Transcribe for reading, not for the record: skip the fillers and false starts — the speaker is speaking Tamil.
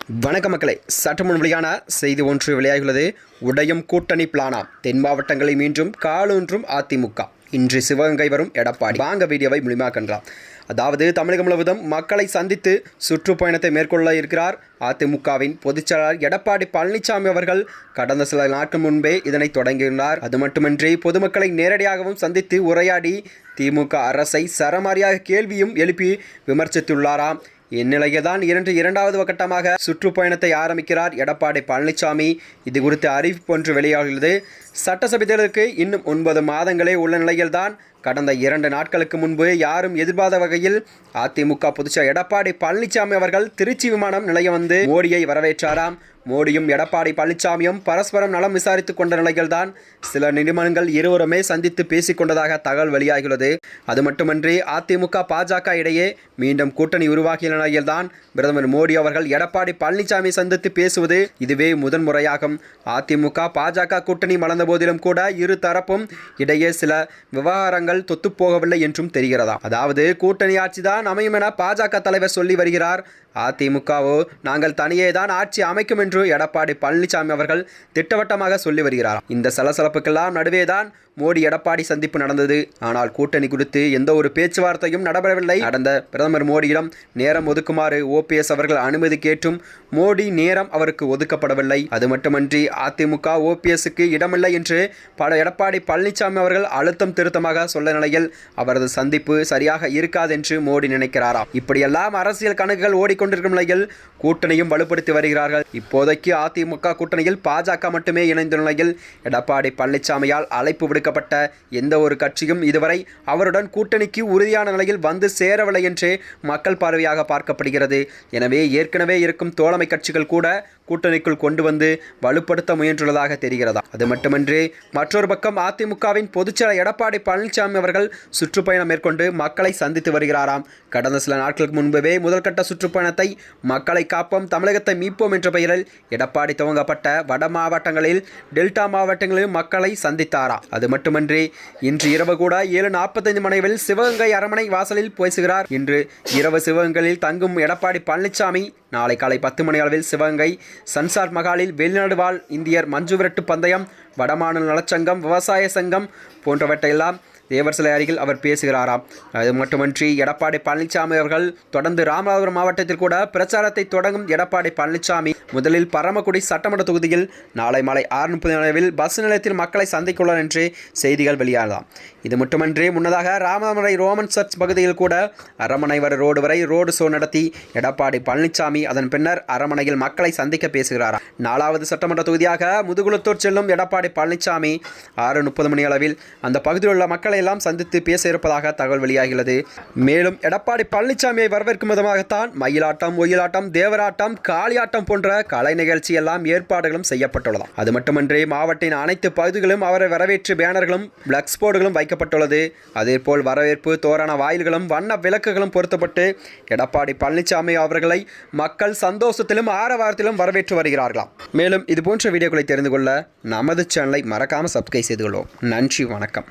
வணக்க மக்களே, சற்று முன் வெளியான செய்தி ஒன்று வெளியாகியுள்ளது. உடையும் கூட்டணி பிளானாம், தென் மாவட்டங்களை மீண்டும் காலூன்றும் அதிமுக. இன்று சிவகங்கை வரும் எடப்பாடி. வாங்க வீடியோவை முழுமையாக கண்டலாம். அதாவது தமிழகம் முழுவதும் மக்களை சந்தித்து சுற்றுப்பயணத்தை மேற்கொள்ள இருக்கிறார் அதிமுகவின் பொதுச்செயலாளர் எடப்பாடி பழனிசாமி அவர்கள். கடந்த சில நாட்கள் முன்பே இதனை தொடங்கியுள்ளார். அது மட்டுமின்றி பொதுமக்களை நேரடியாகவும் சந்தித்து உரையாடி திமுக அரசை சரமாரியாக கேள்வியும் எழுப்பி விமர்சித்துள்ளாராம். இந்நிலையில்தான் இரண்டாவது கட்டமாக சுற்றுப்பயணத்தை ஆரம்பிக்கிறார் எடப்பாடி பழனிசாமி. இது குறித்து அறிவிப்பு ஒன்று வெளியாகியுள்ளது. சட்டசபை தேர்தலுக்கு இன்னும் 9 மாதங்களே உள்ள நிலையில்தான் கடந்த 2 நாட்களுக்கு முன்பு யாரும் எதிர்பார்த்த வகையில் அதிமுக பொதுச்செயலாளர் எடப்பாடி பழனிசாமி அவர்கள் திருச்சி விமானம் நிலையம் வந்து மோடியை வரவேற்றாராம். மோடியும் எடப்பாடி பழனிசாமியும் பரஸ்பரம் நலம் விசாரித்துக் கொண்ட நிலையில்தான் சில நிமிடங்கள் இருவருமே சந்தித்து பேசிக் கொண்டதாக தகவல் வெளியாகியுள்ளது. அது மட்டுமன்றி அதிமுக பாஜக இடையே மீண்டும் கூட்டணி உருவாகிய நிலையில்தான் பிரதமர் மோடி அவர்கள் எடப்பாடி பழனிசாமி சந்தித்து பேசுவது இதுவே முதன்முறையாகும். அதிமுக பாஜக கூட்டணி மலர்ந்த போதிலும் கூட இரு தரப்பும் இடையே சில விவகாரங்கள் தொத்துப்போகவில்லை என்றும் தெரிகிறதா. அதாவது கூட்டணி ஆட்சிதான் அமையும் என பாஜக தலைவர் சொல்லி வருகிறார். அதிமுகவோ நாங்கள் தனியே தான் ஆட்சி அமைக்கும் என்று எடப்பாடி பழனிசாமி அவர்கள் திட்டவட்டமாக சொல்லி வருகிறார். இந்த சலசலப்புக்கெல்லாம் நடுவேதான் மோடி எடப்பாடி சந்திப்பு நடந்தது. ஆனால் கூட்டணி குறித்து எந்த ஒரு பேச்சுவார்த்தையும் நடைபெறவில்லை. நடந்த பிரதமர் மோடியிடம் நேரம் ஒதுக்குமாறு OPS அவர்கள் அனுமதி கேட்டும் மோடி நேரம் அவருக்கு ஒதுக்கப்படவில்லை. அது மட்டுமன்றி அதிமுக OPSக்கு இடமில்லை என்று எடப்பாடி பழனிசாமி அவர்கள் அழுத்தம் திருத்தமாக சொல்ல நிலையில் அவரது சந்திப்பு சரியாக இருக்காது என்று மோடி நினைக்கிறாராம். இப்படியெல்லாம் அரசியல் கணக்குகள் ஓடிக்கொண்டிருக்கும் நிலையில் கூட்டணியும் வலுப்படுத்தி வருகிறார்கள். இப்போதைக்கு அதிமுக கூட்டணியில் பாஜக மட்டுமே இணைந்த நிலையில் எடப்பாடி பழனிசாமியால் அழைப்பு விடுக்கப்பட்ட எந்த ஒரு கட்சியும் இதுவரை அவருடன் கூட்டணிக்கு உறுதியான நிலையில் வந்து சேரவில்லை என்றே மக்கள் பார்வையாக பார்க்கப்படுகிறது. எனவே ஏற்கனவே இருக்கும் தோழமை கட்சிகள் கூட கூட்டணிக்குள் கொண்டு வந்து வலுப்படுத்த முயன்றுள்ளதாக தெரிகிறதா. அது மட்டுமன்றி மற்றொரு பக்கம் அதிமுகவின் பொதுச்செயலாளர் எடப்பாடி பழனிசாமி அவர்கள் சுற்றுப்பயணம் மேற்கொண்டு மக்களை சந்தித்து வருகிறாராம். கடந்த சில நாட்களுக்கு முன்பே முதல்கட்ட சுற்றுப்பயணத்தை மக்களை காப்போம் தமிழகத்தை மீட்போம் என்ற பெயரில் எடப்பாடி துவங்கப்பட்ட வட மாவட்டங்களில் டெல்டா மாவட்டங்களில் மக்களை சந்தித்தாரா. அது மட்டுமன்றி இன்று இரவு கூட 7:45 மணியில் சிவகங்கை அரண்மனை வாசலில் பேசுகிறார். இன்று இரவு சிவகங்கையில் தங்கும் எடப்பாடி பழனிசாமி நாளை காலை 10 மணி அளவில் சிவகங்கை சன்சார் மகாலில் வெளிநாடு வாழ் இந்தியர் மஞ்சுவிரட்டு பந்தயம், வடமாநில நலச்சங்கம், விவசாய சங்கம் போன்றவற்றையெல்லாம் தேவர் சிலை அருகில் அவர் பேசுகிறாராம். அது மட்டுமன்றி எடப்பாடி பழனிசாமி அவர்கள் தொடர்ந்து ராமநாதபுரம் மாவட்டத்தில் கூட பிரச்சாரத்தை தொடங்கும் எடப்பாடி பழனிசாமி முதலில் பரமக்குடி சட்டமன்ற தொகுதியில் நாளை மாலை 6:30 அளவில் பஸ் நிலையத்தில் மக்களை சந்திக்குள்ளார் என்று செய்திகள் வெளியாகலாம். இது மட்டுமன்றி முன்னதாக ராமநாதபுரம் ரோமன் சர்ச் பகுதியில் கூட அரமனை ரோடு வரை ரோடு ஷோ நடத்தி எடப்பாடி பழனிசாமி அதன் பின்னர் அரமனையில் மக்களை சந்திக்க பேசுகிறாராம். 4வது சட்டமன்ற தொகுதியாக முதுகுளத்தூர் செல்லும் எடப்பாடி பழனிசாமி 6:30 மணி அளவில் அந்த பகுதியில் உள்ள மக்களை எல்லாம் சந்தித்து பேச இருப்பதாக தகவல் வெளியாகிறது. மேலும் எடப்பாடி பழனிசாமியை வரவேற்கும் விதமாகத்தான் மயிலாட்டம், ஒயிலாட்டம், தேவராட்டம், காளியாட்டம் போன்ற கலை நிகழ்ச்சி எல்லாம் ஏற்பாடுகளும் செய்யப்பட்டுள்ளது. அது மட்டுமன்றி மாவட்டின் அனைத்து பகுதிகளும் அவரை வரவேற்று பேனர்களும் பிளக்ஸ் போர்டுகளும் வைக்கப்பட்டுள்ளது. அதேபோல் வரவேற்பு தோரண வாயில்களும் வண்ண விளக்குகளும் பொருத்தப்பட்டு எடப்பாடி பழனிசாமி அவர்களை மக்கள் சந்தோஷத்திலும் ஆரவாரத்திலும் வரவேற்று வருகிறார்களாம். மேலும் இதுபோன்ற வீடியோக்களை தெரிந்து கொள்ள நமது சேனலை மறக்காமல் சப்ஸ்கிரைப் செய்து கொள்வோம். நன்றி, வணக்கம்.